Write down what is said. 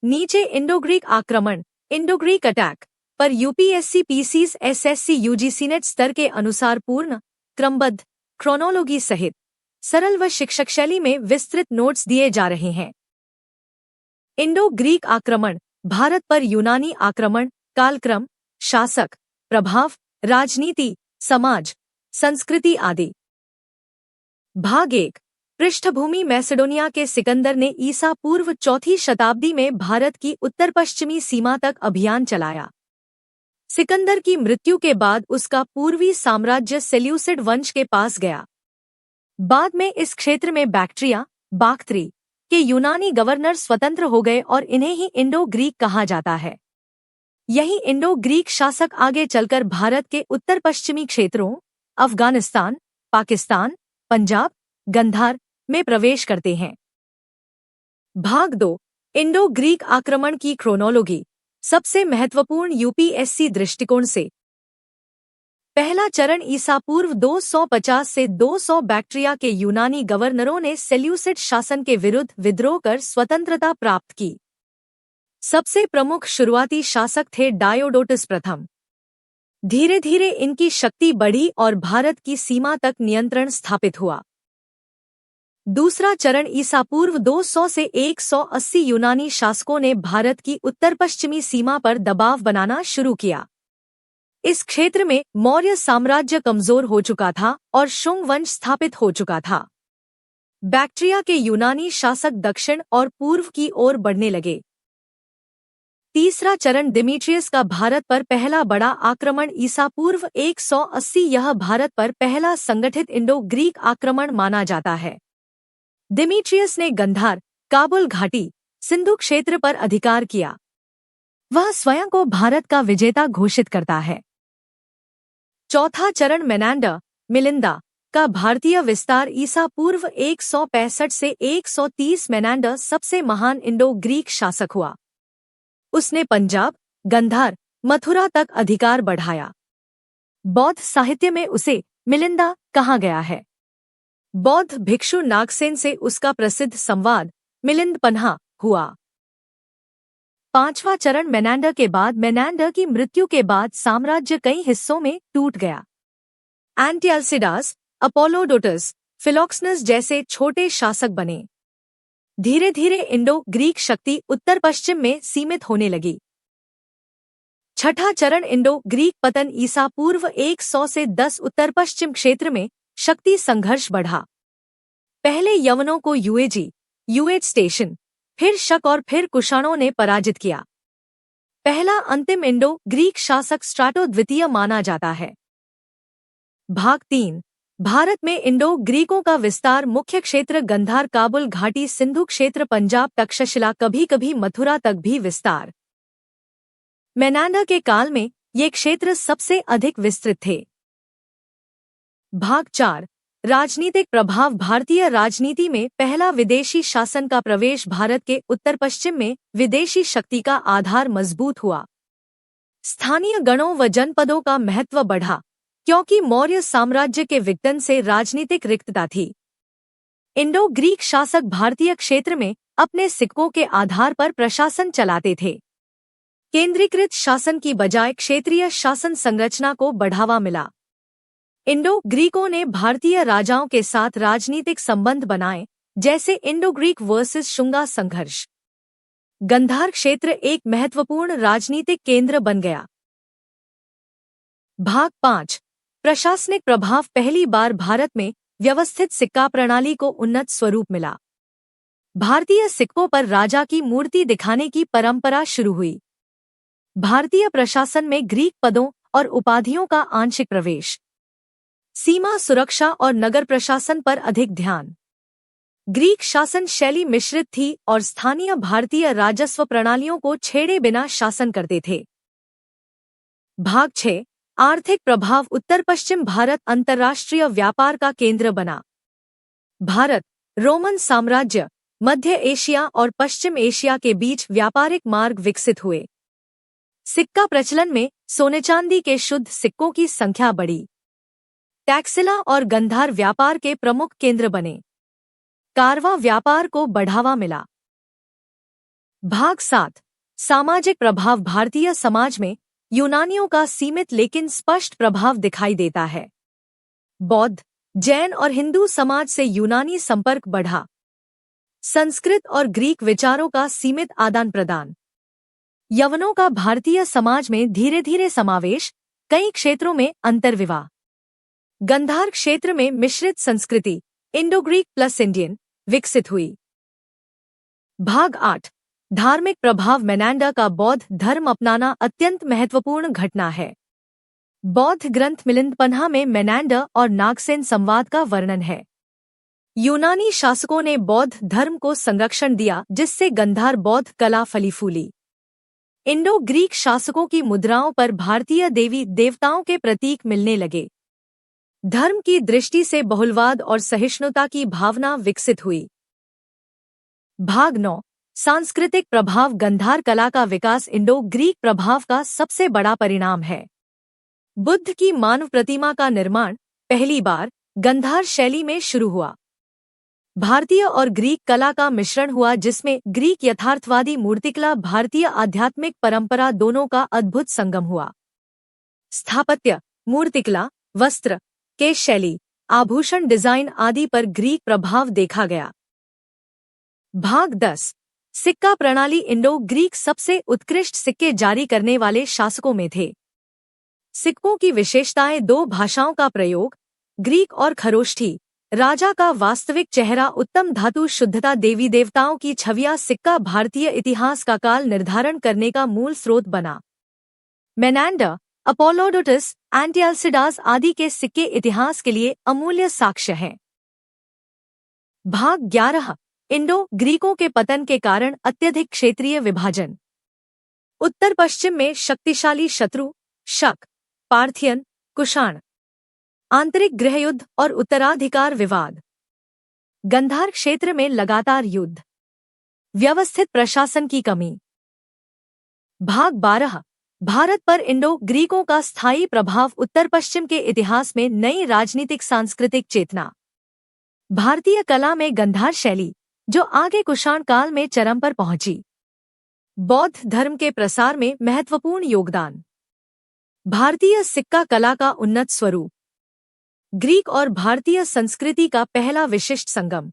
नीचे Indo Greek आक्रमण Indo Greek attack पर UPSC PCS SSC UGC NET स्तर के अनुसार पूर्ण क्रमबद्ध क्रोनोलॉजी सहित सरल व शिक्षक शैली में विस्तृत नोट्स दिए जा रहे हैं। इंडो ग्रीक आक्रमण भारत पर यूनानी आक्रमण कालक्रम शासक प्रभाव राजनीति समाज संस्कृति आदि। भाग 1 पृष्ठभूमि मैसेडोनिया के सिकंदर ने ईसा पूर्व 4वीं शताब्दी में भारत की उत्तर पश्चिमी सीमा तक अभियान चलाया। सिकंदर की मृत्यु के बाद उसका पूर्वी साम्राज्य सेल्यूसिड वंश के पास गया। बाद में इस क्षेत्र में बैक्ट्रिया बाक्ट्री के यूनानी गवर्नर स्वतंत्र हो गए और इन्हें ही इंडो ग्रीक कहा जाता है। यही इंडो ग्रीक शासक आगे चलकर भारत के उत्तर पश्चिमी क्षेत्रों अफगानिस्तान पाकिस्तान पंजाब गंधार में प्रवेश करते हैं। भाग 2 इंडो ग्रीक आक्रमण की क्रोनोलॉजी सबसे महत्वपूर्ण यूपीएससी दृष्टिकोण से। पहला चरण ईसा पूर्व 250 से 200 बैक्ट्रिया के यूनानी गवर्नरों ने सेल्यूसिड शासन के विरुद्ध विद्रोह कर स्वतंत्रता प्राप्त की। सबसे प्रमुख शुरुआती शासक थे डायोडोटस प्रथम। धीरे धीरे इनकी शक्ति बढ़ी और भारत की सीमा तक नियंत्रण स्थापित हुआ। दूसरा चरण ईसा पूर्व 200 से 180 यूनानी शासकों ने भारत की उत्तर पश्चिमी सीमा पर दबाव बनाना शुरू किया। इस क्षेत्र में मौर्य साम्राज्य कमजोर हो चुका था और शुंग वंश स्थापित हो चुका था। बैक्ट्रिया के यूनानी शासक दक्षिण और पूर्व की ओर बढ़ने लगे। तीसरा चरण डिमीट्रियस का भारत पर पहला बड़ा आक्रमण ईसा पूर्व 180 यह भारत पर पहला संगठित इंडो ग्रीक आक्रमण माना जाता है। डिमीट्रियस ने गंधार काबुल घाटी सिंधु क्षेत्र पर अधिकार किया। वह स्वयं को भारत का विजेता घोषित करता है। चौथा चरण मेनांडर मिलिंदा का भारतीय विस्तार ईसा पूर्व 165 से 130 मेनांडर सबसे महान इंडो ग्रीक शासक हुआ। उसने पंजाब गंधार मथुरा तक अधिकार बढ़ाया। बौद्ध साहित्य में उसे मिलिंदा कहा गया है। बौद्ध भिक्षु नागसेन से उसका प्रसिद्ध संवाद मिलिंद पन्हा हुआ। पांचवा चरण मेनांडर के बाद मेनांडर की मृत्यु के बाद साम्राज्य कई हिस्सों में टूट गया। एंटिअल्सिडास अपोलोडोटस फिलोक्सनस जैसे छोटे शासक बने। धीरे धीरे इंडो ग्रीक शक्ति उत्तर पश्चिम में सीमित होने लगी। छठा चरण इंडो ग्रीक पतन ईसा पूर्व 100 से 10 उत्तर पश्चिम क्षेत्र में शक्ति संघर्ष बढ़ा। पहले यवनों को यूएज स्टेशन फिर शक और फिर कुषाणों ने पराजित किया। पहला अंतिम इंडो ग्रीक शासक स्ट्राटो द्वितीय माना जाता है। भाग 3 भारत में इंडो ग्रीकों का विस्तार मुख्य क्षेत्र गंधार काबुल घाटी सिंधु क्षेत्र पंजाब तक्षशिला कभी कभी मथुरा तक भी विस्तार। मेनांडर के काल में ये क्षेत्र सबसे अधिक विस्तृत थे। भाग 4 राजनीतिक प्रभाव भारतीय राजनीति में पहला विदेशी शासन का प्रवेश भारत के उत्तर पश्चिम में विदेशी शक्ति का आधार मजबूत हुआ। स्थानीय गणों व जनपदों का महत्व बढ़ा क्योंकि मौर्य साम्राज्य के विघटन से राजनीतिक रिक्तता थी। इंडो ग्रीक शासक भारतीय क्षेत्र में अपने सिक्कों के आधार पर प्रशासन चलाते थे। केंद्रीकृत शासन की बजाय क्षेत्रीय शासन संरचना को बढ़ावा मिला। इंडो ग्रीकों ने भारतीय राजाओं के साथ राजनीतिक संबंध बनाए, जैसे इंडो ग्रीक वर्सेस शुंगा संघर्ष। गंधार क्षेत्र एक महत्वपूर्ण राजनीतिक केंद्र बन गया। भाग 5 प्रशासनिक प्रभाव पहली बार भारत में व्यवस्थित सिक्का प्रणाली को उन्नत स्वरूप मिला। भारतीय सिक्कों पर राजा की मूर्ति दिखाने की परंपरा शुरू हुई। भारतीय प्रशासन में ग्रीक पदों और उपाधियों का आंशिक प्रवेश। सीमा सुरक्षा और नगर प्रशासन पर अधिक ध्यान। ग्रीक शासन शैली मिश्रित थी और स्थानीय भारतीय राजस्व प्रणालियों को छेड़े बिना शासन करते थे। भाग 6 आर्थिक प्रभाव उत्तर पश्चिम भारत अंतर्राष्ट्रीय व्यापार का केंद्र बना। भारत रोमन साम्राज्य मध्य एशिया और पश्चिम एशिया के बीच व्यापारिक मार्ग विकसित हुए। सिक्का प्रचलन में सोने चांदी के शुद्ध सिक्कों की संख्या बढ़ी। टैक्सिला और गंधार व्यापार के प्रमुख केंद्र बने। कारवा व्यापार को बढ़ावा मिला। भाग 7। सामाजिक प्रभाव। भारतीय समाज में यूनानियों का सीमित लेकिन स्पष्ट प्रभाव दिखाई देता है। बौद्ध, जैन और हिंदू समाज से यूनानी संपर्क बढ़ा। संस्कृत और ग्रीक विचारों का सीमित आदान प्रदान। यवनों का भारतीय समाज में धीरे धीरे समावेश। कई क्षेत्रों में अंतर्विवाह। गंधार क्षेत्र में मिश्रित संस्कृति इंडो ग्रीक प्लस इंडियन विकसित हुई। भाग 8। धार्मिक प्रभाव। मेनांडर का बौद्ध धर्म अपनाना अत्यंत महत्वपूर्ण घटना है। बौद्ध ग्रंथ मिलिंद-पन्हा में मेनांडर और नागसेन संवाद का वर्णन है। यूनानी शासकों ने बौद्ध धर्म को संरक्षण दिया, जिससे गंधार बौद्ध कला फली फूली। इंडो ग्रीक शासकों की मुद्राओं पर भारतीय देवी देवताओं के प्रतीक मिलने लगे। धर्म की दृष्टि से बहुलवाद और सहिष्णुता की भावना विकसित हुई। भाग 9। सांस्कृतिक प्रभाव। गंधार कला का विकास इंडो ग्रीक प्रभाव का सबसे बड़ा परिणाम है। बुद्ध की मानव प्रतिमा का निर्माण पहली बार गंधार शैली में शुरू हुआ। भारतीय और ग्रीक कला का मिश्रण हुआ, जिसमें ग्रीक यथार्थवादी मूर्तिकला, भारतीय आध्यात्मिक परंपरा दोनों का अद्भुत संगम हुआ। स्थापत्य, मूर्तिकला, वस्त्र, केश शैली, आभूषण डिजाइन आदि पर ग्रीक प्रभाव देखा गया। भाग 10। सिक्का प्रणाली। इंडो ग्रीक सबसे उत्कृष्ट सिक्के जारी करने वाले शासकों में थे। सिक्कों की विशेषताएं: 2 भाषाओं का प्रयोग, ग्रीक और खरोष्ठी, राजा का वास्तविक चेहरा, उत्तम धातु शुद्धता, देवी देवताओं की छवियां। सिक्का भारतीय इतिहास का काल निर्धारण करने का मूल स्रोत बना। मेनांडर, अपोलोडोटस, एंटिअल्सिडास आदि के सिक्के इतिहास के लिए अमूल्य साक्ष्य हैं। भाग 11। इंडो ग्रीकों के पतन के कारण अत्यधिक क्षेत्रीय विभाजन। उत्तर पश्चिम में शक्तिशाली शत्रु शक, पार्थियन, कुषाण। आंतरिक गृहयुद्ध और उत्तराधिकार विवाद। गंधार क्षेत्र में लगातार युद्ध। व्यवस्थित प्रशासन की कमी। भाग 12। भारत पर इंडो ग्रीकों का स्थायी प्रभाव। उत्तर पश्चिम के इतिहास में नई राजनीतिक सांस्कृतिक चेतना। भारतीय कला में गंधार शैली, जो आगे कुषाण काल में चरम पर पहुंची। बौद्ध धर्म के प्रसार में महत्वपूर्ण योगदान। भारतीय सिक्का कला का उन्नत स्वरूप। ग्रीक और भारतीय संस्कृति का पहला विशिष्ट संगम।